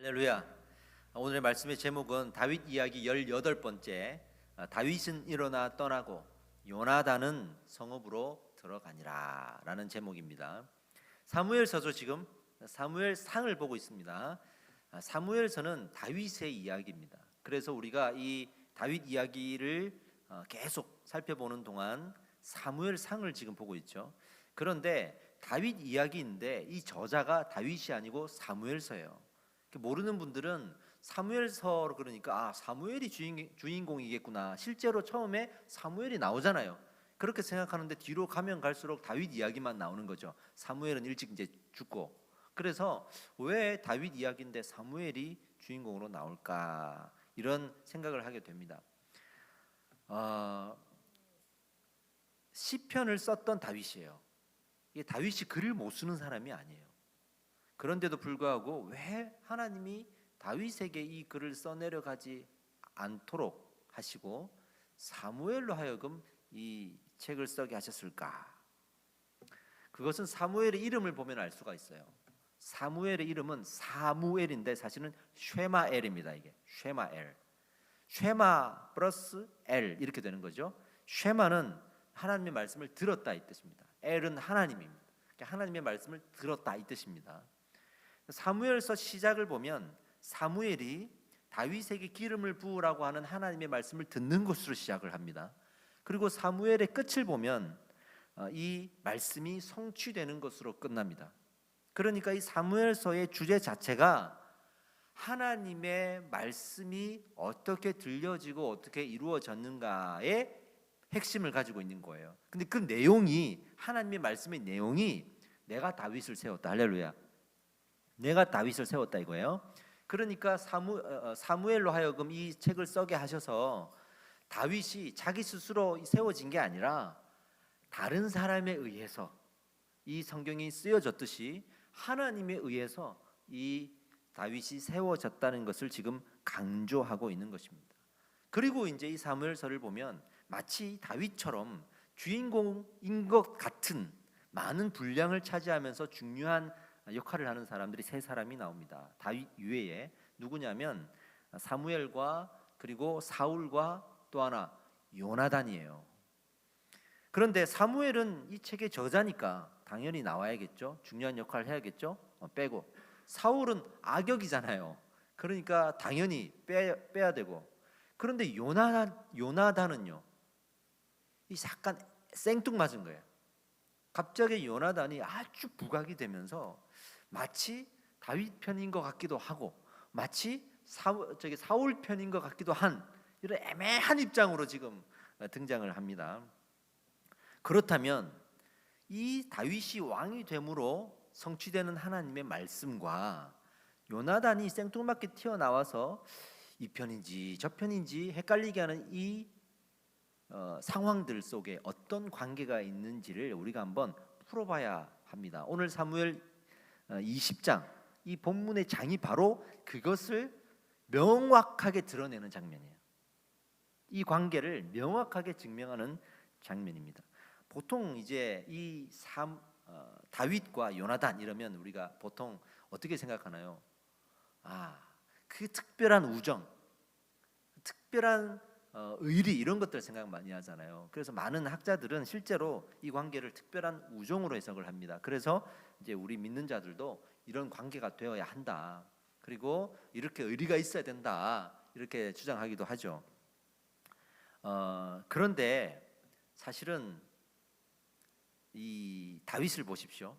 할렐루야. 오늘의 말씀의 제목은 다윗 이야기 18번째, 다윗은 일어나 떠나고 요나단은 성읍으로 들어가니라 라는 제목입니다. 사무엘서죠. 지금 사무엘상을 보고 있습니다. 사무엘서는 다윗의 이야기입니다. 그래서 우리가 이 다윗 이야기를 계속 살펴보는 동안 사무엘상을 지금 보고 있죠. 그런데 다윗 이야기인데 이 저자가 다윗이 아니고 사무엘서예요. 모르는 분들은 사무엘서 그러니까 사무엘이 주인공이겠구나. 실제로 처음에 사무엘이 나오잖아요. 그렇게 생각하는데 뒤로 가면 갈수록 다윗 이야기만 나오는 거죠. 사무엘은 일찍 이제 죽고. 그래서 왜 다윗 이야기인데 사무엘이 주인공으로 나올까? 이런 생각을 하게 됩니다. 시편을 썼던 다윗이에요. 이게 다윗이 글을 못 쓰는 사람이 아니에요. 그런데도 불구하고 왜 하나님이 다윗에게 이 글을 써내려가지 않도록 하시고 사무엘로 하여금 이 책을 쓰게 하셨을까? 그것은 사무엘의 이름을 보면 알 수가 있어요. 사무엘의 이름은 사무엘인데 사실은 쉐마엘입니다. 이게 쉐마엘, 쉐마 플러스 엘 이렇게 되는 거죠. 쉐마는 하나님의 말씀을 들었다 이 뜻입니다. 엘은 하나님입니다. 하나님의 말씀을 들었다 이 뜻입니다. 사무엘서 시작을 보면 사무엘이 다윗에게 기름을 부으라고 하는 하나님의 말씀을 듣는 것으로 시작을 합니다. 그리고 사무엘의 끝을 보면 이 말씀이 성취되는 것으로 끝납니다. 그러니까 이 사무엘서의 주제 자체가 하나님의 말씀이 어떻게 들려지고 어떻게 이루어졌는가의 핵심을 가지고 있는 거예요. 근데 그 내용이, 하나님의 말씀의 내용이 내가 다윗을 세웠다. 할렐루야. 내가 다윗을 세웠다 이거예요. 그러니까 사무엘로 하여금 이 책을 쓰게 하셔서 다윗이 자기 스스로 세워진 게 아니라 다른 사람에 의해서 이 성경이 쓰여졌듯이 하나님에 의해서 이 다윗이 세워졌다는 것을 지금 강조하고 있는 것입니다. 그리고 이제 이 사무엘서를 보면 마치 다윗처럼 주인공인 것 같은 많은 분량을 차지하면서 중요한 역할을 하는 사람들이 세 사람이 나옵니다. 다윗 이외에 누구냐면 사무엘과 그리고 사울과 또 하나 요나단이에요. 그런데 사무엘은 이 책의 저자니까 당연히 나와야겠죠. 중요한 역할을 해야겠죠. 빼고 사울은 악역이잖아요. 그러니까 당연히 빼야 되고. 그런데 요나단은요, 이 약간 생뚱맞은 거예요. 갑자기 요나단이 아주 부각이 되면서 마치 다윗 편인 것 같기도 하고 마치 사울 편인 것 같기도 한 이런 애매한 입장으로 지금 등장을 합니다. 그렇다면 이 다윗이 왕이 됨으로 성취되는 하나님의 말씀과 요나단이 생뚱맞게 튀어나와서 이 편인지 저 편인지 헷갈리게 하는 이 상황들 속에 어떤 관계가 있는지를 우리가 한번 풀어봐야 합니다. 오늘 사무엘 20장 이 본문의 장이 바로 그것을 명확하게 드러내는 장면이에요. 이 관계를 명확하게 증명하는 장면입니다. 보통 이제 이 다윗과 요나단 이러면 우리가 보통 어떻게 생각하나요? 그 특별한 우정, 특별한 의리 이런 것들 생각 많이 하잖아요. 그래서 많은 학자들은 실제로 이 관계를 특별한 우정으로 해석을 합니다. 그래서 이제 우리 믿는 자들도 이런 관계가 되어야 한다. 그리고 이렇게 의리가 있어야 된다. 이렇게 주장하기도 하죠. 그런데 사실은 이 다윗을 보십시오.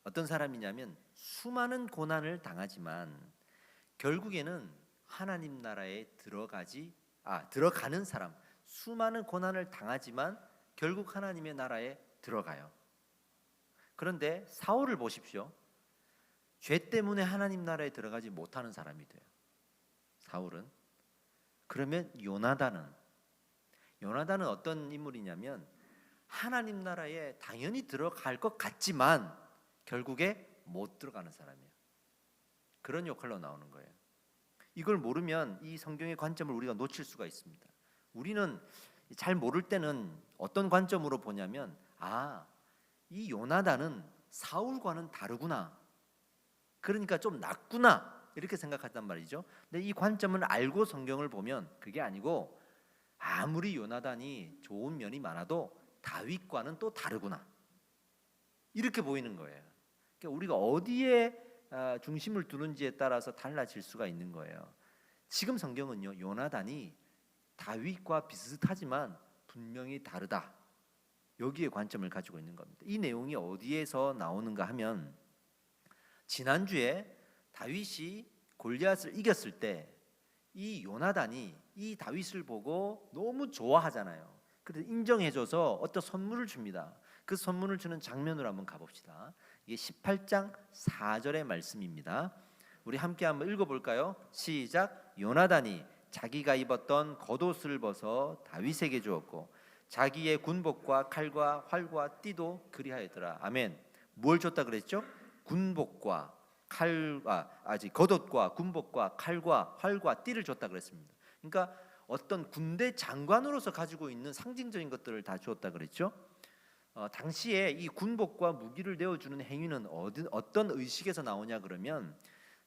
어떤 사람이냐면 수많은 고난을 당하지만 결국에는 하나님 나라에 들어가는 사람, 수많은 고난을 당하지만 결국 하나님의 나라에 들어가요. 그런데 사울을 보십시오. 죄 때문에 하나님 나라에 들어가지 못하는 사람이 돼요. 사울은. 그러면 요나단은 어떤 인물이냐면 하나님 나라에 당연히 들어갈 것 같지만 결국에 못 들어가는 사람이에요. 그런 역할로 나오는 거예요. 이걸 모르면 이 성경의 관점을 우리가 놓칠 수가 있습니다. 우리는 잘 모를 때는 어떤 관점으로 보냐면 이 요나단은 사울과는 다르구나. 그러니까 좀 낫구나. 이렇게 생각했단 말이죠. 근데 이 관점을 알고 성경을 보면 그게 아니고 아무리 요나단이 좋은 면이 많아도 다윗과는 또 다르구나 이렇게 보이는 거예요. 그러니까 우리가 어디에 중심을 두는지에 따라서 달라질 수가 있는 거예요. 지금 성경은요, 요나단이 다윗과 비슷하지만 분명히 다르다, 여기에 관점을 가지고 있는 겁니다. 이 내용이 어디에서 나오는가 하면 지난주에 다윗이 골리앗을 이겼을 때 이 요나단이 이 다윗을 보고 너무 좋아하잖아요. 그래서 인정해줘서 어떤 선물을 줍니다. 그 선물을 주는 장면으로 한번 가봅시다. 이게 18장 4절의 말씀입니다. 우리 함께 한번 읽어볼까요? 시작. 요나단이 자기가 입었던 겉옷을 벗어 다윗에게 주었고 자기의 군복과 칼과 활과 띠도 그리하였더라. 아멘. 뭘 줬다 그랬죠? 군복과 칼과 겉옷과 군복과 칼과 활과 띠를 줬다 그랬습니다. 그러니까 어떤 군대 장관으로서 가지고 있는 상징적인 것들을 다 주었다 그랬죠. 당시에 이 군복과 무기를 내어주는 행위는 어떤 의식에서 나오냐 그러면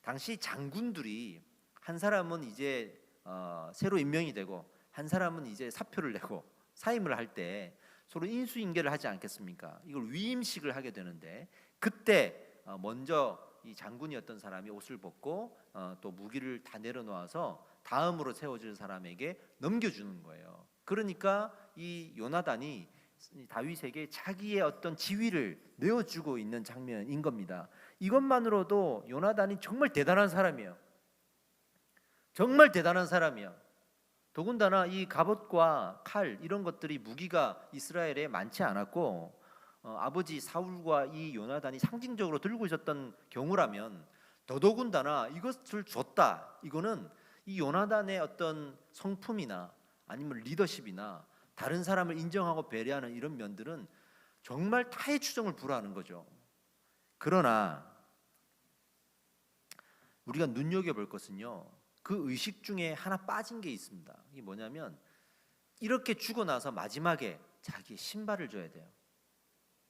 당시 장군들이 한 사람은 이제 새로 임명이 되고 한 사람은 이제 사표를 내고 사임을 할 때 서로 인수인계를 하지 않겠습니까? 이걸 위임식을 하게 되는데 그때 먼저 이 장군이었던 사람이 옷을 벗고 또 무기를 다 내려놓아서 다음으로 세워질 사람에게 넘겨주는 거예요. 그러니까 이 요나단이 다윗에게 자기의 어떤 지위를 내어주고 있는 장면인 겁니다. 이것만으로도 요나단이 정말 대단한 사람이에요. 정말 대단한 사람이야. 더군다나 이 갑옷과 칼 이런 것들이 무기가 이스라엘에 많지 않았고 아버지 사울과 이 요나단이 상징적으로 들고 있었던 경우라면 더더군다나 이것을 줬다. 이거는 이 요나단의 어떤 성품이나 아니면 리더십이나 다른 사람을 인정하고 배려하는 이런 면들은 정말 타의 추정을 불허하는 거죠. 그러나 우리가 눈여겨볼 것은요, 그 의식 중에 하나 빠진 게 있습니다. 이게 뭐냐면 이렇게 주고 나서 마지막에 자기의 신발을 줘야 돼요.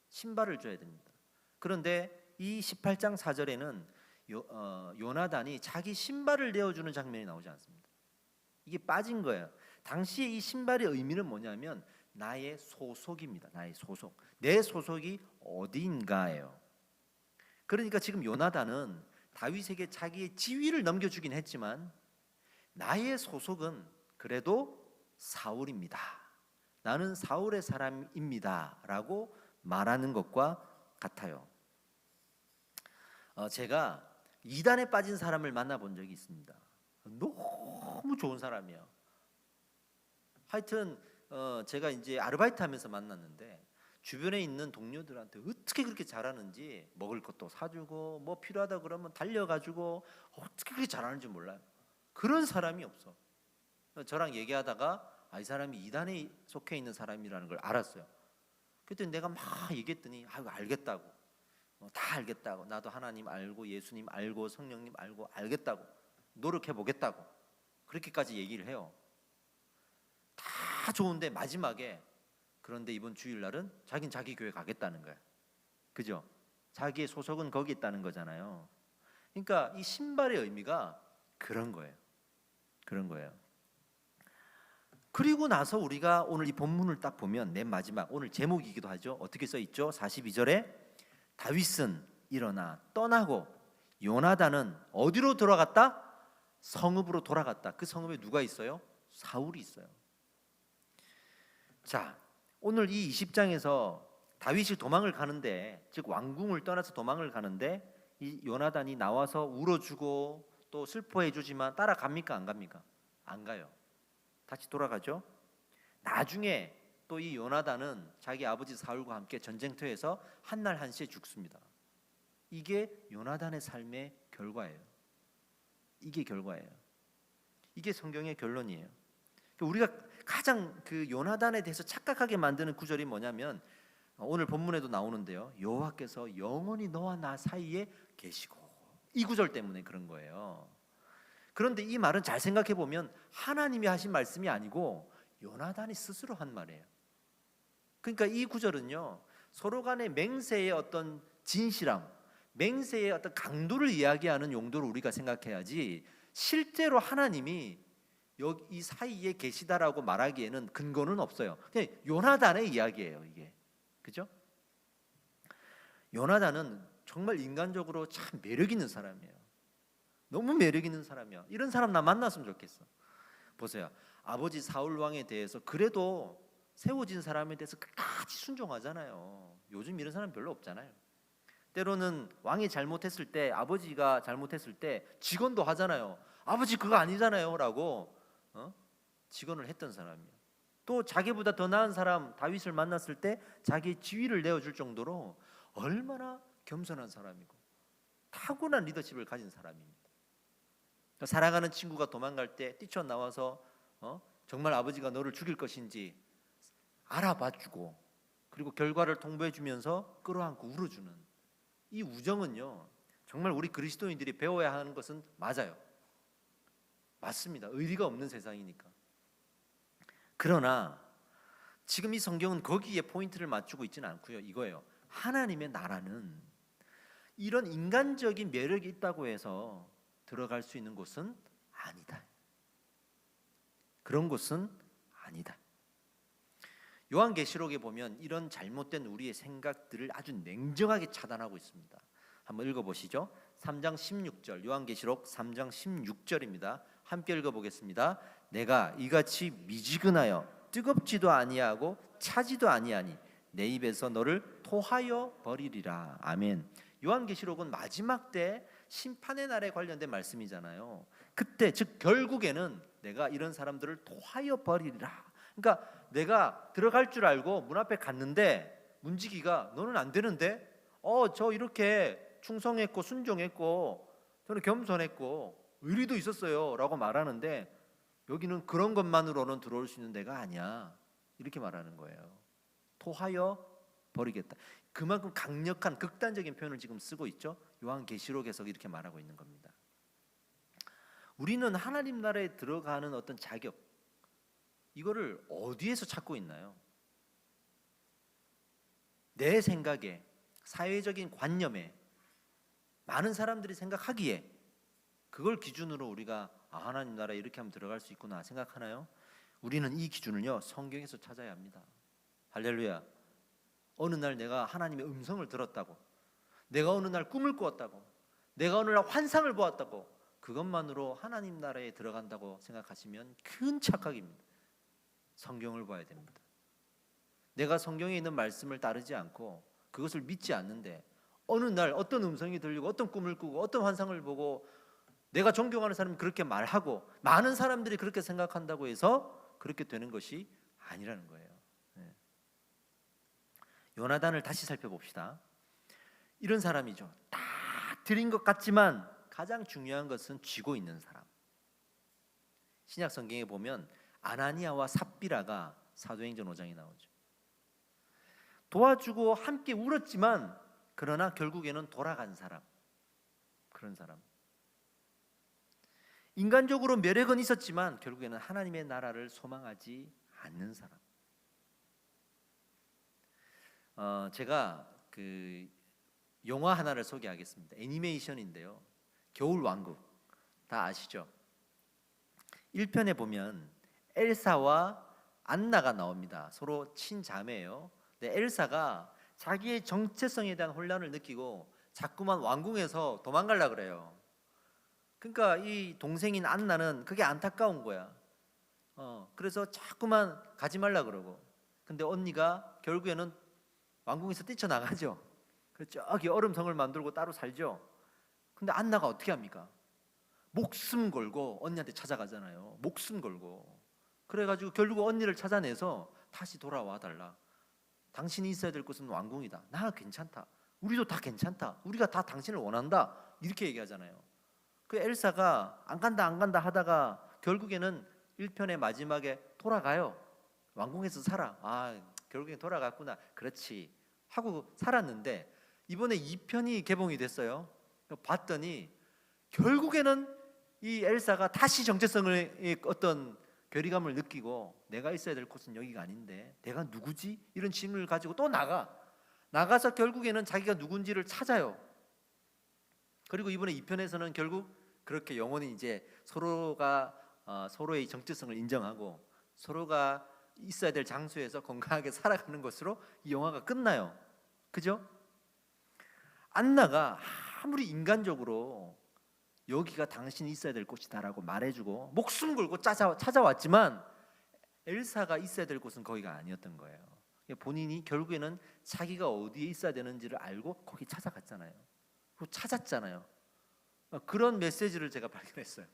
신발을 줘야 됩니다. 그런데 이 18장 4절에는 요나단이 자기 신발을 내어주는 장면이 나오지 않습니다. 이게 빠진 거예요. 당시에 이 신발의 의미는 뭐냐면 나의 소속입니다. 나의 소속. 내 소속이 어디인가예요. 그러니까 지금 요나단은 다윗에게 자기의 지위를 넘겨주긴 했지만 나의 소속은 그래도 사울입니다. 나는 사울의 사람입니다 라고 말하는 것과 같아요. 제가 이단에 빠진 사람을 만나본 적이 있습니다. 너무 좋은 사람이에요. 하여튼 제가 이제 아르바이트 하면서 만났는데 주변에 있는 동료들한테 어떻게 그렇게 잘하는지 먹을 것도 사주고 뭐 필요하다 그러면 달려가지고 어떻게 그렇게 잘하는지 몰라요. 그런 사람이 없어. 저랑 얘기하다가 이 사람이 이단에 속해 있는 사람이라는 걸 알았어요. 그때 내가 막 얘기했더니 알겠다고, 다 알겠다고, 나도 하나님 알고 예수님 알고 성령님 알고 알겠다고, 노력해 보겠다고 그렇게까지 얘기를 해요. 다 좋은데 마지막에 그런데 이번 주일날은 자긴 자기 교회 가겠다는 거야. 그죠? 자기의 소속은 거기 있다는 거잖아요. 그러니까 이 신발의 의미가 그런 거예요. 그런 거예요. 그리고 나서 우리가 오늘 이 본문을 딱 보면 맨 마지막 오늘 제목이기도 하죠. 어떻게 써 있죠? 42절에 다윗은 일어나 떠나고 요나단은 어디로 돌아갔다? 성읍으로 돌아갔다. 그 성읍에 누가 있어요? 사울이 있어요. 자, 오늘 이 20장에서 다윗이 도망을 가는데, 즉 왕궁을 떠나서 도망을 가는데 이 요나단이 나와서 울어주고 또 슬퍼해주지만 따라갑니까? 안 갑니까? 안 가요. 다시 돌아가죠. 나중에 또 이 요나단은 자기 아버지 사울과 함께 전쟁터에서 한날 한시에 죽습니다. 이게 요나단의 삶의 결과예요. 이게 결과예요. 이게 성경의 결론이에요. 우리가 가장 그 요나단에 대해서 착각하게 만드는 구절이 뭐냐면 오늘 본문에도 나오는데요. 여호와께서 영원히 너와 나 사이에 계시고, 이 구절 때문에 그런 거예요. 그런데 이 말은 잘 생각해 보면 하나님이 하신 말씀이 아니고 요나단이 스스로 한 말이에요. 그러니까 이 구절은요, 서로 간의 맹세의 어떤 진실함, 맹세의 어떤 강도를 이야기하는 용도로 우리가 생각해야지, 실제로 하나님이 여기 이 사이에 계시다라고 말하기에는 근거는 없어요. 그냥 요나단의 이야기예요, 이게. 그죠? 요나단은 정말 인간적으로 참 매력 있는 사람이에요. 너무 매력 있는 사람이야. 이런 사람 나 만났으면 좋겠어. 보세요. 아버지 사울 왕에 대해서 그래도 세워진 사람에 대해서 끝까지 순종하잖아요. 요즘 이런 사람 별로 없잖아요. 때로는 왕이 잘못했을 때, 아버지가 잘못했을 때 직언도 하잖아요. 아버지 그거 아니잖아요 라고 직언을 했던 사람이에요. 또 자기보다 더 나은 사람 다윗을 만났을 때 자기 지위를 내어줄 정도로 얼마나 겸손한 사람이고 타고난 리더십을 가진 사람입니다. 사랑하는 친구가 도망갈 때 뛰쳐나와서 정말 아버지가 너를 죽일 것인지 알아봐주고, 그리고 결과를 통보해주면서 끌어안고 울어주는 이 우정은요, 정말 우리 그리스도인들이 배워야 하는 것은 맞아요. 맞습니다. 의리가 없는 세상이니까. 그러나 지금 이 성경은 거기에 포인트를 맞추고 있지는 않고요. 이거예요. 하나님의 나라는 이런 인간적인 매력이 있다고 해서 들어갈 수 있는 곳은 아니다. 그런 곳은 아니다. 요한계시록에 보면 이런 잘못된 우리의 생각들을 아주 냉정하게 차단하고 있습니다. 한번 읽어보시죠. 3장 16절, 요한계시록 3장 16절입니다. 함께 읽어보겠습니다. 내가 이같이 미지근하여 뜨겁지도 아니하고 차지도 아니하니 내 입에서 너를 토하여 버리리라. 아멘. 요한계시록은 마지막 때 심판의 날에 관련된 말씀이잖아요. 그때 즉 결국에는 내가 이런 사람들을 토하여 버리리라. 그러니까 내가 들어갈 줄 알고 문 앞에 갔는데 문지기가 너는 안 되는데 저 이렇게 충성했고 순종했고 저는 겸손했고 의리도 있었어요 라고 말하는데 여기는 그런 것만으로는 들어올 수 있는 데가 아니야 이렇게 말하는 거예요. 토하여 버리겠다. 그만큼 강력한 극단적인 표현을 지금 쓰고 있죠. 요한계시록에서 이렇게 말하고 있는 겁니다. 우리는 하나님 나라에 들어가는 어떤 자격, 이거를 어디에서 찾고 있나요? 내 생각에, 사회적인 관념에, 많은 사람들이 생각하기에 그걸 기준으로 우리가 하나님 나라에 이렇게 하면 들어갈 수 있구나 생각하나요? 우리는 이 기준을요 성경에서 찾아야 합니다. 할렐루야. 어느 날 내가 하나님의 음성을 들었다고, 내가 어느 날 꿈을 꾸었다고, 내가 어느 날 환상을 보았다고, 그것만으로 하나님 나라에 들어간다고 생각하시면 큰 착각입니다. 성경을 봐야 됩니다. 내가 성경에 있는 말씀을 따르지 않고 그것을 믿지 않는데 어느 날 어떤 음성이 들리고 어떤 꿈을 꾸고 어떤 환상을 보고 내가 존경하는 사람이 그렇게 말하고 많은 사람들이 그렇게 생각한다고 해서 그렇게 되는 것이 아니라는 거예요. 요나단을 다시 살펴봅시다. 이런 사람이죠. 다 드린 것 같지만 가장 중요한 것은 쥐고 있는 사람. 신약 성경에 보면 아나니아와 삽비라가 사도행전 5장에 나오죠. 도와주고 함께 울었지만 그러나 결국에는 돌아간 사람, 그런 사람. 인간적으로 매력은 있었지만 결국에는 하나님의 나라를 소망하지 않는 사람. 제가 그 영화 하나를 소개하겠습니다. 애니메이션인데요. 겨울왕국 다 아시죠? 1편에 보면 엘사와 안나가 나옵니다. 서로 친자매예요. 근데 엘사가 자기의 정체성에 대한 혼란을 느끼고 자꾸만 왕궁에서 도망가려고 그래요. 그러니까 이 동생인 안나는 그게 안타까운 거야. 그래서 자꾸만 가지 말라 그러고. 근데 언니가 결국에는 왕궁에서 뛰쳐나가죠. 그래서 저기 얼음성을 만들고 따로 살죠. 근데 안나가 어떻게 합니까? 목숨 걸고 언니한테 찾아가잖아요. 목숨 걸고. 그래가지고 결국 언니를 찾아내서 다시 돌아와 달라. 당신이 있어야 될 곳은 왕궁이다. 나 괜찮다. 우리도 다 괜찮다. 우리가 다 당신을 원한다. 이렇게 얘기하잖아요. 그 엘사가 안 간다 하다가 결국에는 1편의 마지막에 돌아가요. 왕궁에서 살아. 결국엔 돌아갔구나. 그렇지 하고 살았는데 이번에 2편이 개봉이 됐어요. 봤더니 결국에는 이 엘사가 다시 정체성을 어떤 괴리감을 느끼고 내가 있어야 될 곳은 여기가 아닌데 내가 누구지? 이런 질문을 가지고 또 나가서 결국에는 자기가 누군지를 찾아요. 그리고 이번에 2편에서는 결국 그렇게 영혼이 이제 서로가 서로의 정체성을 인정하고 서로가 있어야 될 장소에서 건강하게 살아가는 것으로 이 영화가 끝나요. 그죠? 안나가 아무리 인간적으로 여기가 당신이 있어야 될 곳이다라고 말해주고 목숨 걸고 찾아왔지만 엘사가 있어야 될 곳은 거기가 아니었던 거예요. 본인이 결국에는 자기가 어디에 있어야 되는지를 알고 거기 찾아갔잖아요. 그리고 찾았잖아요. 그런 메시지를 제가 발견했어요.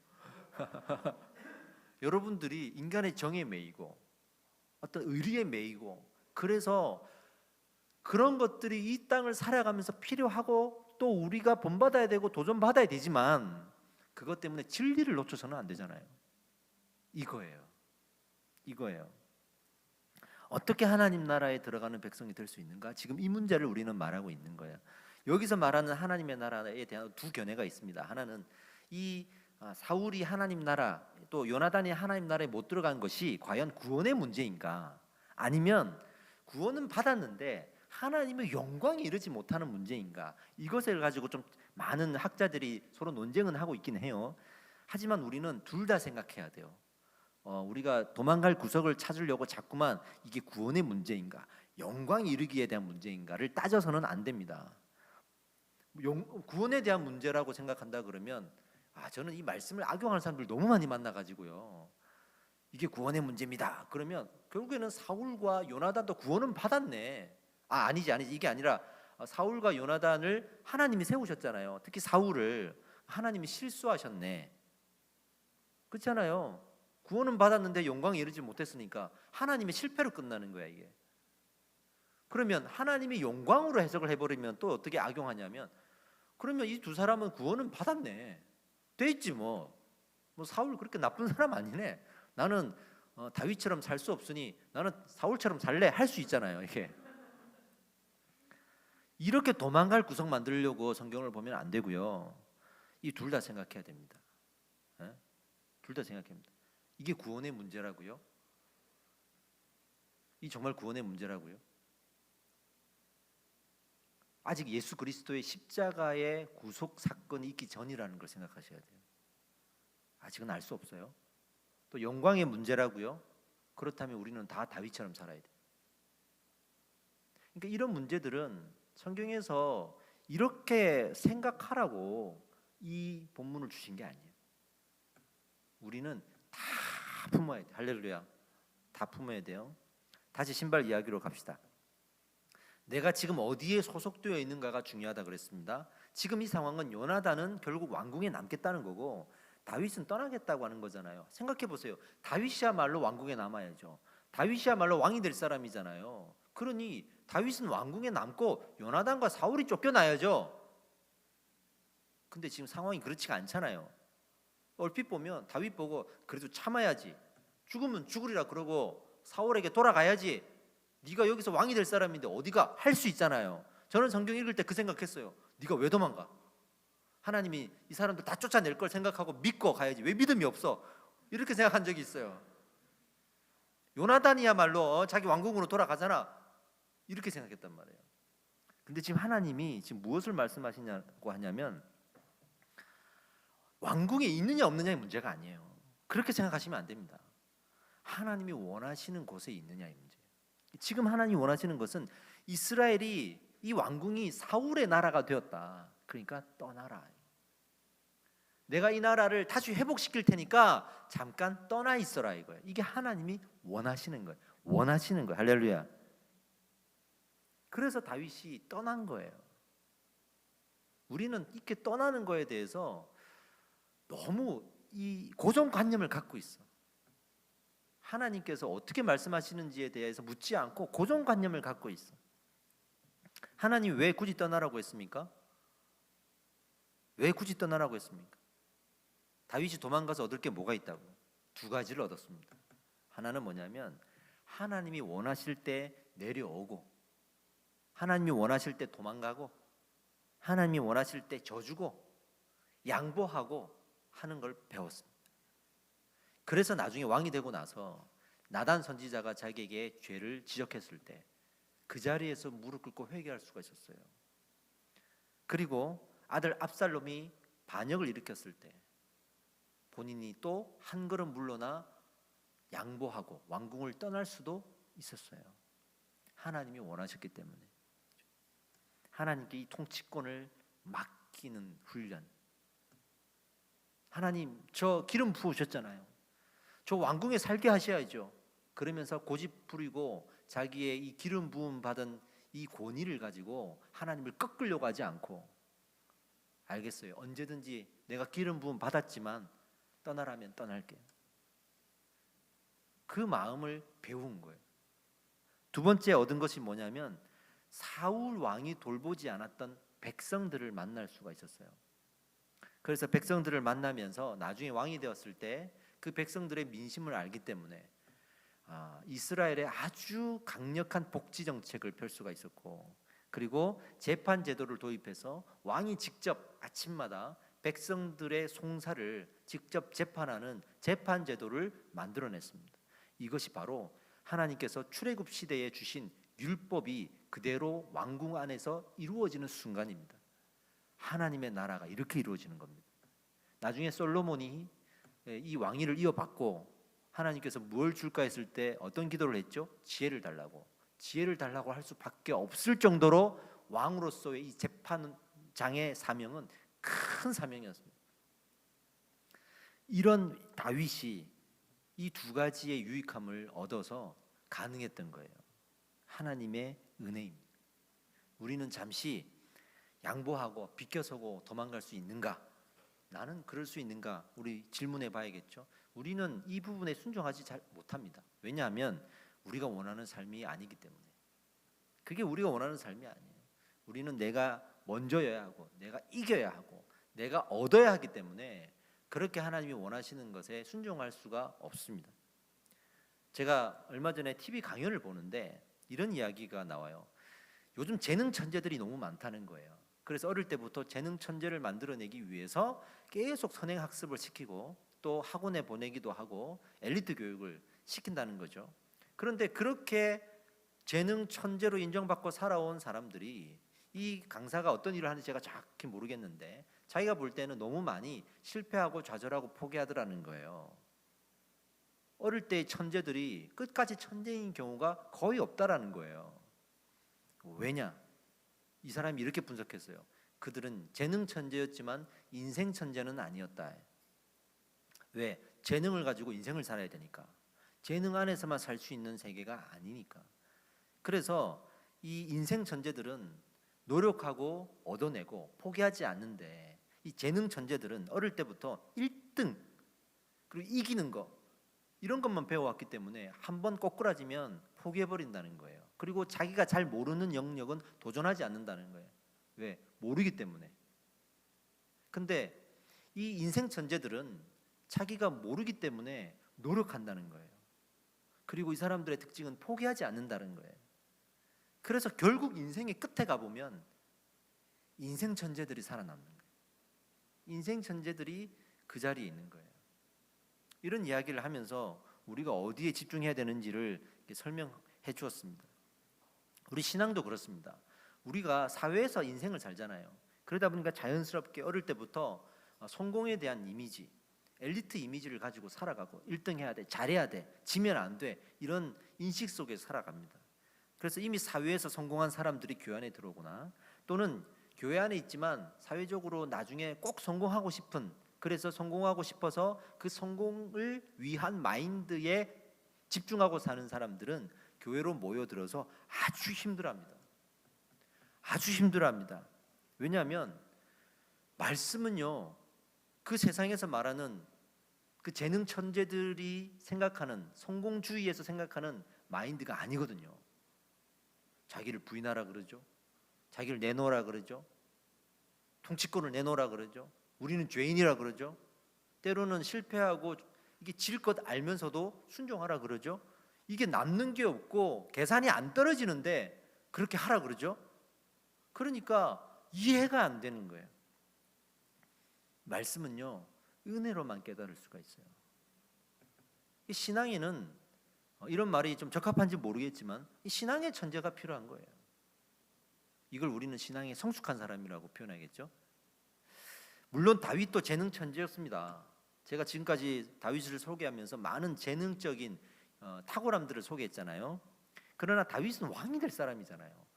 여러분들이 인간의 정에 매이고 어떤 의리에 매이고 그래서 그런 것들이 이 땅을 살아가면서 필요하고 또 우리가 본받아야 되고 도전받아야 되지만 그것 때문에 진리를 놓쳐서는 안 되잖아요. 이거예요. 어떻게 하나님 나라에 들어가는 백성이 될 수 있는가? 지금 이 문제를 우리는 말하고 있는 거예요. 여기서 말하는 하나님의 나라에 대한 두 견해가 있습니다. 하나는 이 사울이 하나님 나라 또 요나단이 하나님 나라에 못 들어간 것이 과연 구원의 문제인가? 아니면 구원은 받았는데 하나님의 영광에 이르지 못하는 문제인가? 이것을 가지고 좀 많은 학자들이 서로 논쟁은 하고 있긴 해요. 하지만 우리는 둘 다 생각해야 돼요. 우리가 도망갈 구석을 찾으려고 자꾸만 이게 구원의 문제인가, 영광에 이르기에 대한 문제인가를 따져서는 안 됩니다. 구원에 대한 문제라고 생각한다 그러면 저는 이 말씀을 악용하는 사람들 너무 많이 만나가지고요. 이게 구원의 문제입니다. 그러면 결국에는 사울과 요나단도 구원은 받았네. 아니지 이게 아니라 사울과 요나단을 하나님이 세우셨잖아요. 특히 사울을 하나님이 실수하셨네. 그렇잖아요. 구원은 받았는데 영광에 이르지 못했으니까 하나님의 실패로 끝나는 거야 이게. 그러면 하나님의 영광으로 해석을 해버리면 또 어떻게 악용하냐면 그러면 이 두 사람은 구원은 받았네. 돼 있지 뭐 사울 그렇게 나쁜 사람 아니네. 나는 다윗처럼 살 수 없으니 나는 사울처럼 살래 할 수 있잖아요. 이게 이렇게 도망갈 구석 만들려고 성경을 보면 안 되고요. 이 둘 다 생각해야 됩니다. 둘 다 생각해야 됩니다. 이게 구원의 문제라고요? 이 정말 구원의 문제라고요? 아직 예수 그리스도의 십자가의 구속 사건이 있기 전이라는 걸 생각하셔야 돼요. 아직은 알 수 없어요. 또 영광의 문제라고요? 그렇다면 우리는 다 다윗처럼 살아야 돼요. 그러니까 이런 문제들은 성경에서 이렇게 생각하라고 이 본문을 주신 게 아니에요. 우리는 다 품어야 돼요. 할렐루야. 다 품어야 돼요. 다시 신발 이야기로 갑시다. 내가 지금 어디에 소속되어 있는가가 중요하다 그랬습니다. 지금 이 상황은 요나단은 결국 왕궁에 남겠다는 거고 다윗은 떠나겠다고 하는 거잖아요. 생각해 보세요. 다윗이야말로 왕궁에 남아야죠. 다윗이야말로 왕이 될 사람이잖아요. 그러니 다윗은 왕궁에 남고 요나단과 사울이 쫓겨나야죠. 근데 지금 상황이 그렇지가 않잖아요. 얼핏 보면 다윗 보고 그래도 참아야지. 죽으면 죽으리라 그러고 사울에게 돌아가야지. 네가 여기서 왕이 될 사람인데 어디가 할 수 있잖아요. 저는 성경 읽을 때 그 생각했어요. 네가 왜 도망가? 하나님이 이 사람들 다 쫓아낼 걸 생각하고 믿고 가야지. 왜 믿음이 없어? 이렇게 생각한 적이 있어요. 요나단이야말로 자기 왕궁으로 돌아가잖아. 이렇게 생각했단 말이에요. 근데 지금 하나님이 지금 무엇을 말씀하시냐고 하냐면 왕궁에 있느냐 없느냐의 문제가 아니에요. 그렇게 생각하시면 안 됩니다. 하나님이 원하시는 곳에 있느냐의 문제예요. 지금 하나님이 원하시는 것은 이스라엘이 이 왕궁이 사울의 나라가 되었다. 그러니까 떠나라. 내가 이 나라를 다시 회복시킬 테니까 잠깐 떠나 있어라 이거예요. 이게 하나님이 원하시는 거예요. 원하시는 거예요. 할렐루야. 그래서 다윗이 떠난 거예요. 우리는 이렇게 떠나는 거에 대해서 너무 이 고정관념을 갖고 있어. 하나님께서 어떻게 말씀하시는지에 대해서 묻지 않고 고정관념을 갖고 있어. 하나님 왜 굳이 떠나라고 했습니까? 왜 굳이 떠나라고 했습니까? 다윗이 도망가서 얻을 게 뭐가 있다고? 두 가지를 얻었습니다. 하나는 뭐냐면 하나님이 원하실 때 내려오고 하나님이 원하실 때 도망가고 하나님이 원하실 때 져주고 양보하고 하는 걸 배웠습니다. 그래서 나중에 왕이 되고 나서 나단 선지자가 자기에게 죄를 지적했을 때 그 자리에서 무릎 꿇고 회개할 수가 있었어요. 그리고 아들 압살롬이 반역을 일으켰을 때 본인이 또 한 걸음 물러나 양보하고 왕궁을 떠날 수도 있었어요. 하나님이 원하셨기 때문에. 하나님께 이 통치권을 맡기는 훈련. 하나님, 저 기름 부으셨잖아요. 저 왕궁에 살게 하셔야죠. 그러면서 고집 부리고 자기의 이 기름 부음 받은 이 권위를 가지고 하나님을 꺾으려고 하지 않고, 알겠어요, 언제든지 내가 기름 부음 받았지만 떠나라면 떠날게. 그 마음을 배운 거예요. 두 번째 얻은 것이 뭐냐면 사울 왕이 돌보지 않았던 백성들을 만날 수가 있었어요. 그래서 백성들을 만나면서 나중에 왕이 되었을 때 그 백성들의 민심을 알기 때문에 이스라엘에 아주 강력한 복지 정책을 펼 수가 있었고, 그리고 재판 제도를 도입해서 왕이 직접 아침마다 백성들의 송사를 직접 재판하는 재판 제도를 만들어냈습니다. 이것이 바로 하나님께서 출애굽 시대에 주신 율법이 그대로 왕궁 안에서 이루어지는 순간입니다. 하나님의 나라가 이렇게 이루어지는 겁니다. 나중에 솔로몬이 이 왕위를 이어받고 하나님께서 뭘 줄까 했을 때 어떤 기도를 했죠? 지혜를 달라고. 지혜를 달라고 할 수밖에 없을 정도로 왕으로서의 이 재판장의 사명은 큰 사명이었습니다. 이런 다윗이 이 두 가지의 유익함을 얻어서 가능했던 거예요. 하나님의 은혜입니다. 우리는 잠시 양보하고 비껴서고 도망갈 수 있는가? 나는 그럴 수 있는가? 우리 질문해 봐야겠죠. 우리는 이 부분에 순종하지 잘 못합니다. 왜냐하면 우리가 원하는 삶이 아니기 때문에. 그게 우리가 원하는 삶이 아니에요. 우리는 내가 먼저여야 하고 내가 이겨야 하고 내가 얻어야 하기 때문에 그렇게 하나님이 원하시는 것에 순종할 수가 없습니다. 제가 얼마 전에 TV 강연을 보는데 이런 이야기가 나와요. 요즘 재능 천재들이 너무 많다는 거예요. 그래서 어릴 때부터 재능 천재를 만들어내기 위해서 계속 선행 학습을 시키고 또 학원에 보내기도 하고 엘리트 교육을 시킨다는 거죠. 그런데 그렇게 재능 천재로 인정받고 살아온 사람들이, 이 강사가 어떤 일을 하는지 제가 정확히 모르겠는데 자기가 볼 때는 너무 많이 실패하고 좌절하고 포기하더라는 거예요. 어릴 때의 천재들이 끝까지 천재인 경우가 거의 없다라는 거예요. 왜냐? 이 사람이 이렇게 분석했어요. 그들은 재능 천재였지만 인생 천재는 아니었다. 왜? 재능을 가지고 인생을 살아야 되니까. 재능 안에서만 살 수 있는 세계가 아니니까. 그래서 이 인생 천재들은 노력하고 얻어내고 포기하지 않는데, 이 재능 천재들은 어릴 때부터 1등 그리고 이기는 거, 이런 것만 배워왔기 때문에 한번 꼬꾸라지면 포기해버린다는 거예요. 그리고 자기가 잘 모르는 영역은 도전하지 않는다는 거예요. 왜? 모르기 때문에. 근데 이 인생 천재들은 자기가 모르기 때문에 노력한다는 거예요. 그리고 이 사람들의 특징은 포기하지 않는다는 거예요. 그래서 결국 인생의 끝에 가보면 인생 천재들이 살아남는 거예요. 인생 천재들이 그 자리에 있는 거예요. 이런 이야기를 하면서 우리가 어디에 집중해야 되는지를 설명해 주었습니다. 우리 신앙도 그렇습니다. 우리가 사회에서 인생을 살잖아요. 그러다 보니까 자연스럽게 어릴 때부터 성공에 대한 이미지, 엘리트 이미지를 가지고 살아가고 1등 해야 돼, 잘해야 돼, 지면 안 돼, 이런 인식 속에 살아갑니다. 그래서 이미 사회에서 성공한 사람들이 교회 안에 들어오거나, 또는 교회 안에 있지만 사회적으로 나중에 꼭 성공하고 싶은, 그래서 성공하고 싶어서 그 성공을 위한 마인드에 집중하고 사는 사람들은 교회로 모여들어서 아주 힘들어합니다. 아주 힘들어합니다. 왜냐하면 말씀은요, 그 세상에서 말하는 그 재능 천재들이 생각하는, 성공주의에서 생각하는 마인드가 아니거든요. 자기를 부인하라 그러죠. 자기를 내놓으라 그러죠. 통치권을 내놓으라 그러죠. 우리는 죄인이라 그러죠. 때로는 실패하고 이게 질 것 알면서도 순종하라 그러죠. 이게 남는 게 없고 계산이 안 떨어지는데 그렇게 하라 그러죠. 그러니까 이해가 안 되는 거예요. 말씀은요, 은혜로만 깨달을 수가 있어요. 이 신앙에는, 이런 말이 좀 적합한지 모르겠지만, 이 신앙의 천재가 필요한 거예요. 이걸 우리는 신앙에 성숙한 사람이라고 표현하겠죠. 물론 다윗도 재능 천재였습니다. 제가 지금까지 다윗을 소개하면서 많은 재능적인 탁월함들을 소개했잖아요. 그러나 다윗은 왕이 될 사람이잖아요.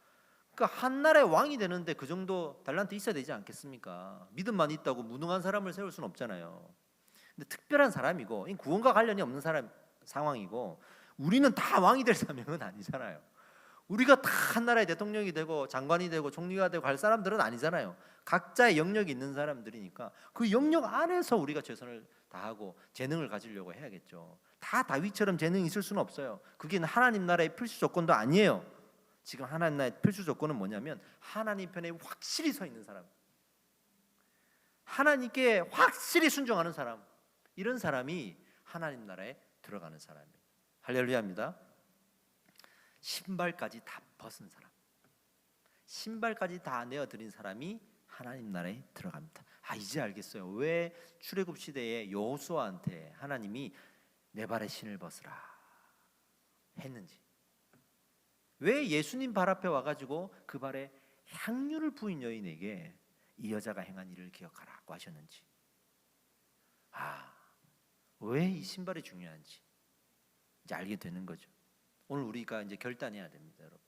그러니까 한 나라의 왕이 되는데 그 정도 달란트 있어야 되지 않겠습니까? 믿음만 있다고 무능한 사람을 세울 수는 없잖아요. 근데 특별한 사람이고 구원과 관련이 없는 사람 상황이고, 우리는 다 왕이 될 사명은 아니잖아요. 우리가 다 한 나라의 대통령이 되고 장관이 되고 총리가 되고 할 사람들은 아니잖아요. 각자의 영역이 있는 사람들이니까 그 영역 안에서 우리가 최선을 다하고 재능을 가지려고 해야겠죠. 다 다윗처럼 재능이 있을 수는 없어요. 그게 하나님 나라의 필수 조건도 아니에요. 지금 하나님 나라의 필수 조건은 뭐냐면 하나님 편에 확실히 서 있는 사람, 하나님께 확실히 순종하는 사람, 이런 사람이 하나님 나라에 들어가는 사람이에요. 할렐루야입니다. 신발까지 다 벗은 사람, 신발까지 다 내어드린 사람이 하나님 나라에 들어갑니다. 이제 알겠어요. 왜 출애굽 시대에 여호수아한테 하나님이 내 발에 신을 벗으라 했는지, 왜 예수님 발 앞에 와가지고 그 발에 향유를 부인 여인에게 이 여자가 행한 일을 기억하라고 하셨는지, 왜 이 신발이 중요한지 이제 알게 되는 거죠. 오늘 우리가 이제 결단해야 됩니다, 여러분.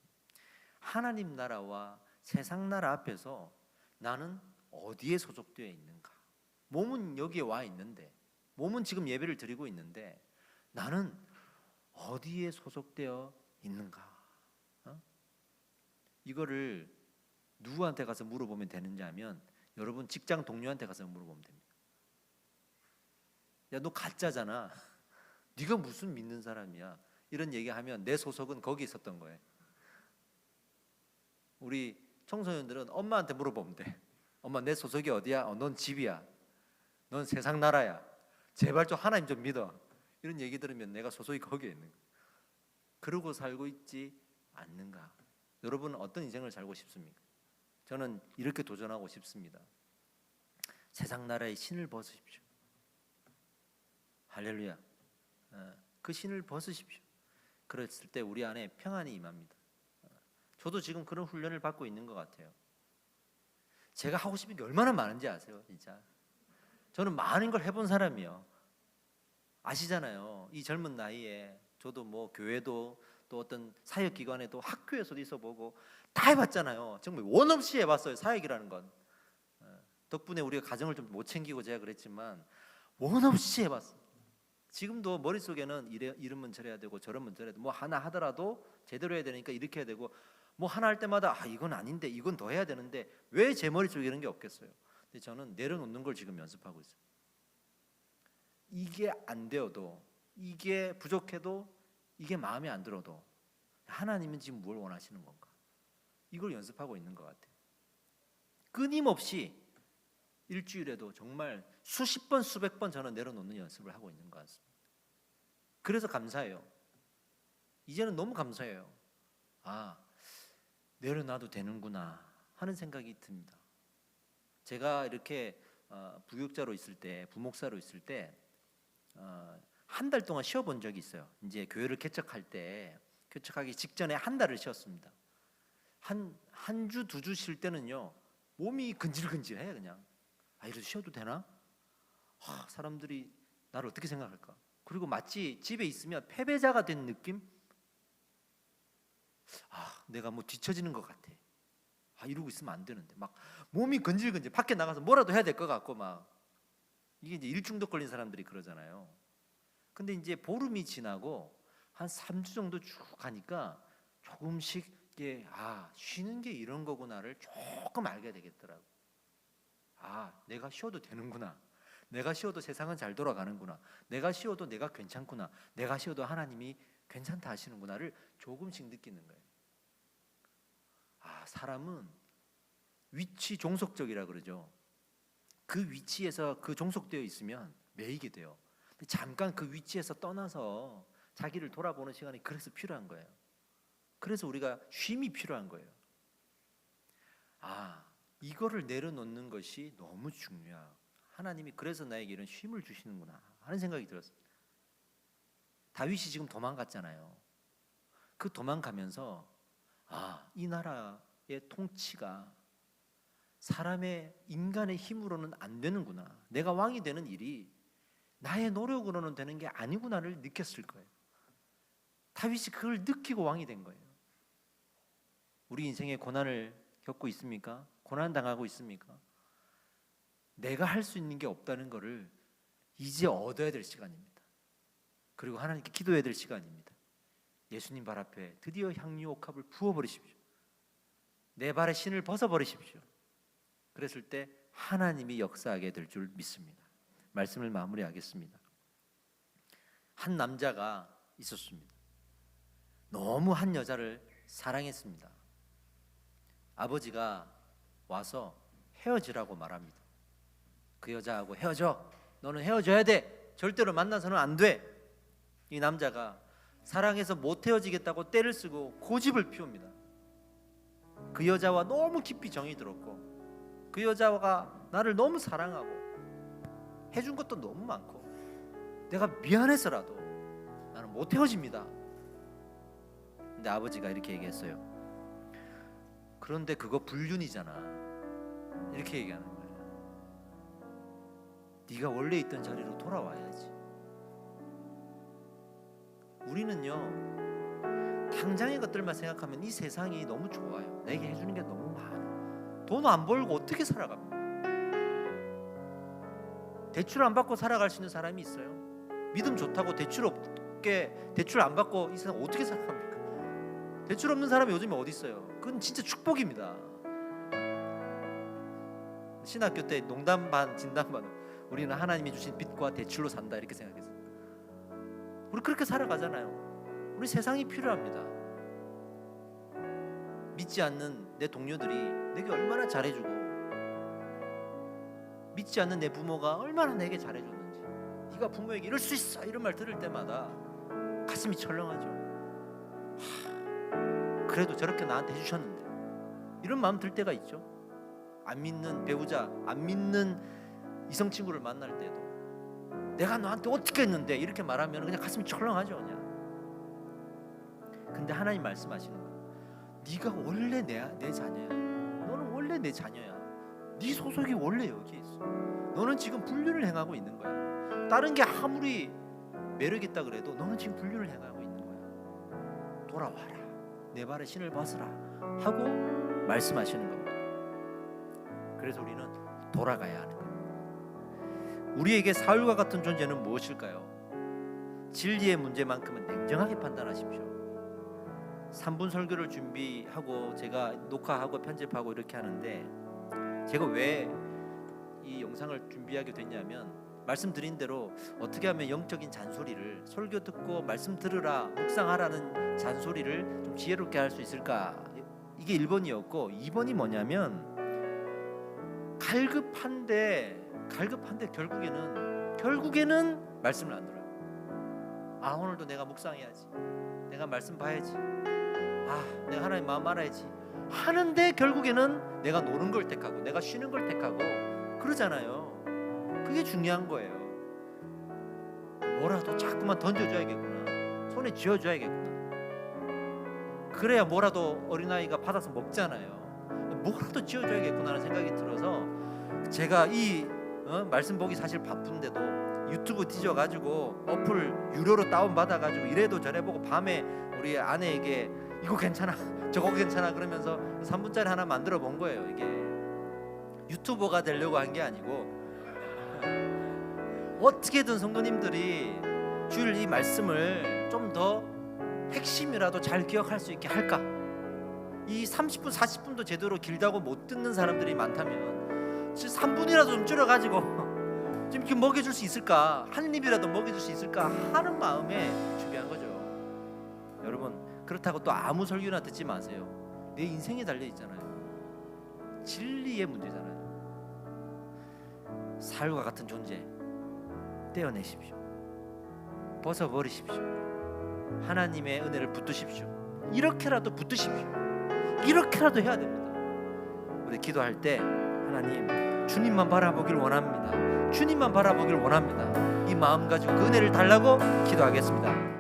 하나님 나라와 세상 나라 앞에서 나는 어디에 소속되어 있는가? 몸은 여기에 와 있는데, 몸은 지금 예배를 드리고 있는데 나는 어디에 소속되어 있는가? 이거를 누구한테 가서 물어보면 되는지 하면, 여러분 직장 동료한테 가서 물어보면 됩니다. 야, 너 가짜잖아. 네가 무슨 믿는 사람이야? 이런 얘기하면 내 소속은 거기 있었던 거예요. 우리 청소년들은 엄마한테 물어보면 돼. 엄마, 내 소속이 어디야? 넌 집이야. 넌 세상 나라야. 제발 좀 하나님 좀 믿어. 이런 얘기 들으면 내가 소속이 거기에 있는 거야. 그러고 살고 있지 않는가? 여러분은 어떤 인생을 살고 싶습니까? 저는 이렇게 도전하고 싶습니다. 세상 나라의 신을 벗으십시오. 할렐루야. 그 신을 벗으십시오. 그랬을 때 우리 안에 평안이 임합니다. 저도 지금 그런 훈련을 받고 있는 것 같아요. 제가 하고 싶은 게 얼마나 많은지 아세요? 진짜 저는 많은 걸 해본 사람이에요. 아시잖아요. 이 젊은 나이에 저도 뭐 교회도 또 어떤 사역기관에도 학교에서도 있어보고 다 해봤잖아요. 정말 원 없이 해봤어요. 사역이라는 건. 덕분에 우리가 가정을 좀 못 챙기고 제가 그랬지만 원 없이 해봤어요. 지금도 머릿속에는 이러면 저래야 되고 저러면 저래야 되고, 뭐 하나 하더라도 제대로 해야 되니까 이렇게 해야 되고, 뭐 하나 할 때마다 이건 아닌데 이건 더 해야 되는데 왜 제 머릿속에 이런 게 없겠어요. 근데 저는 내려놓는 걸 지금 연습하고 있어요. 이게 안 되어도, 이게 부족해도, 이게 마음에 안 들어도 하나님은 지금 뭘 원하시는 건가? 이걸 연습하고 있는 것 같아요. 끊임없이 일주일에도 정말 수십 번 수백 번 저는 내려놓는 연습을 하고 있는 것 같습니다. 그래서 감사해요. 이제는 너무 감사해요. 내려놔도 되는구나 하는 생각이 듭니다. 제가 이렇게 부교육자로 있을 때, 부목사로 있을 때 한 달 동안 쉬어본 적이 있어요. 이제 교회를 개척하기 직전에 한 달을 쉬었습니다. 한 주, 두 주 쉴 때는요 몸이 근질근질해. 그냥 이래도 쉬어도 되나? 사람들이 나를 어떻게 생각할까? 그리고 마치 집에 있으면 패배자가 된 느낌? 내가 뭐 뒤처지는 것 같아. 이러고 있으면 안 되는데 막 몸이 근질근질, 밖에 나가서 뭐라도 해야 될 것 같고, 막 이게 이제 일중독 걸린 사람들이 그러잖아요. 근데 이제 보름이 지나고 한 3주 정도 쭉 가니까 조금씩 이게 쉬는 게 이런 거구나를 조금 알게 되겠더라고. 내가 쉬어도 되는구나. 내가 쉬어도 세상은 잘 돌아가는구나. 내가 쉬어도 내가 괜찮구나. 내가 쉬어도 하나님이 괜찮다 하시는구나를 조금씩 느끼는 거예요. 사람은 위치 종속적이라 그러죠. 그 위치에서 그 종속되어 있으면 매이게 돼요. 근데 잠깐 그 위치에서 떠나서 자기를 돌아보는 시간이 그래서 필요한 거예요. 그래서 우리가 쉼이 필요한 거예요. 이거를 내려놓는 것이 너무 중요해요. 하나님이 그래서 나에게 이런 쉼을 주시는구나 하는 생각이 들었어요. 다윗이 지금 도망갔잖아요. 그 도망가면서 이 나라의 통치가 사람의 인간의 힘으로는 안 되는구나. 내가 왕이 되는 일이 나의 노력으로는 되는 게 아니구나를 느꼈을 거예요. 다윗이 그걸 느끼고 왕이 된 거예요. 우리 인생에 고난을 겪고 있습니까? 고난 당하고 있습니까? 내가 할 수 있는 게 없다는 것을 이제 얻어야 될 시간입니다. 그리고 하나님께 기도해야 될 시간입니다. 예수님 발 앞에 드디어 향유 옥합을 부어버리십시오. 내 발에 신을 벗어버리십시오. 그랬을 때 하나님이 역사하게 될 줄 믿습니다. 말씀을 마무리하겠습니다. 한 남자가 있었습니다. 너무 한 여자를 사랑했습니다. 아버지가 와서 헤어지라고 말합니다. 그 여자하고 헤어져. 너는 헤어져야 돼. 절대로 만나서는 안 돼. 이 남자가 사랑해서 못 헤어지겠다고 떼를 쓰고 고집을 피웁니다. 그 여자와 너무 깊이 정이 들었고 그 여자가 나를 너무 사랑하고 해준 것도 너무 많고 내가 미안해서라도 나는 못 헤어집니다. 근데 아버지가 이렇게 얘기했어요. 그런데 그거 불륜이잖아. 이렇게 얘기하는 거예요. 네가 원래 있던 자리로 돌아와야지. 우리는요 당장의 것들만 생각하면 이 세상이 너무 좋아요. 내게 해주는 게 너무 많아. 돈 안 벌고 어떻게 살아갑니까? 대출 안 받고 살아갈 수 있는 사람이 있어요? 믿음 좋다고 대출 안 받고 이 세상 어떻게 살아갑니까? 대출 없는 사람이 요즘에 어디 있어요? 그건 진짜 축복입니다. 신학교 때 농담 반 진담 반 우리는 하나님이 주신 빚과 대출로 산다 이렇게 생각했어요. 우리 그렇게 살아가잖아요. 우리 세상이 필요합니다. 믿지 않는 내 동료들이 내게 얼마나 잘해주고 믿지 않는 내 부모가 얼마나 내게 잘해줬는지 네가 부모에게 이럴 수 있어 이런 말 들을 때마다 가슴이 철렁하죠. 그래도 저렇게 나한테 해주셨는데 이런 마음 들 때가 있죠. 안 믿는 배우자, 안 믿는 이성 친구를 만날 때도 내가 너한테 어떻게 했는데 이렇게 말하면 그냥 가슴이 철렁하죠. 그냥. 근데 하나님 말씀하시는 거예요. 네가 원래 내 자녀야. 너는 원래 내 자녀야. 네 소속이 원래 여기에 있어. 너는 지금 불륜을 행하고 있는 거야. 다른 게 아무리 매력 있다 그래도 너는 지금 불륜을 행하고 있는 거야. 돌아와라. 내 발에 신을 벗으라 하고 말씀하시는 겁니다. 그래서 우리는 돌아가야 하는 겁니다. 우리에게 사울과 같은 존재는 무엇일까요? 진리의 문제만큼은 냉정하게 판단하십시오. 3분 설교를 준비하고 제가 녹화하고 편집하고 이렇게 하는데 제가 왜 이 영상을 준비하게 됐냐면 말씀드린 대로 어떻게 하면 영적인 잔소리를 설교 듣고 말씀 들으라 묵상하라는 잔소리를 좀 지혜롭게 할 수 있을까? 이게 1번이었고 2번이 뭐냐면 갈급한데 결국에는 말씀을 안 들어요. 아 오늘도 내가 묵상해야지. 내가 말씀 봐야지. 아 내가 하나님 마음 알아야지. 하는데 결국에는 내가 노는 걸 택하고 내가 쉬는 걸 택하고 그러잖아요. 그게 중요한 거예요. 뭐라도 자꾸만 던져줘야겠구나. 손에 쥐어줘야겠구나. 그래야 뭐라도 어린아이가 받아서 먹잖아요. 뭐라도 쥐어줘야겠구나 하는 생각이 들어서 제가 이 말씀 보기 사실 바쁜데도 유튜브 뒤져가지고 어플 유료로 다운받아가지고 이래도 저래보고 밤에 우리 아내에게 이거 괜찮아 저거 괜찮아 그러면서 3분짜리 하나 만들어 본 거예요. 이게 유튜버가 되려고 한 게 아니고 어떻게든 성도님들이 주일 이 말씀을 좀 더 핵심이라도 잘 기억할 수 있게 할까? 이 30분 40분도 제대로 길다고 못 듣는 사람들이 많다면 3분이라도 좀 줄여가지고 좀 이렇게 먹여줄 수 있을까? 한 입이라도 먹여줄 수 있을까? 하는 마음에 준비한 거죠. 여러분 그렇다고 또 아무 설교나 듣지 마세요. 내 인생에 달려있잖아요. 진리의 문제잖아요. 사울과 같은 존재 떼어내십시오. 벗어버리십시오. 하나님의 은혜를 붙드십시오. 이렇게라도 붙드십시오. 이렇게라도 해야 됩니다. 우리 기도할 때 하나님 주님만 바라보길 원합니다. 주님만 바라보길 원합니다. 이 마음 가지고 그 은혜를 달라고 기도하겠습니다.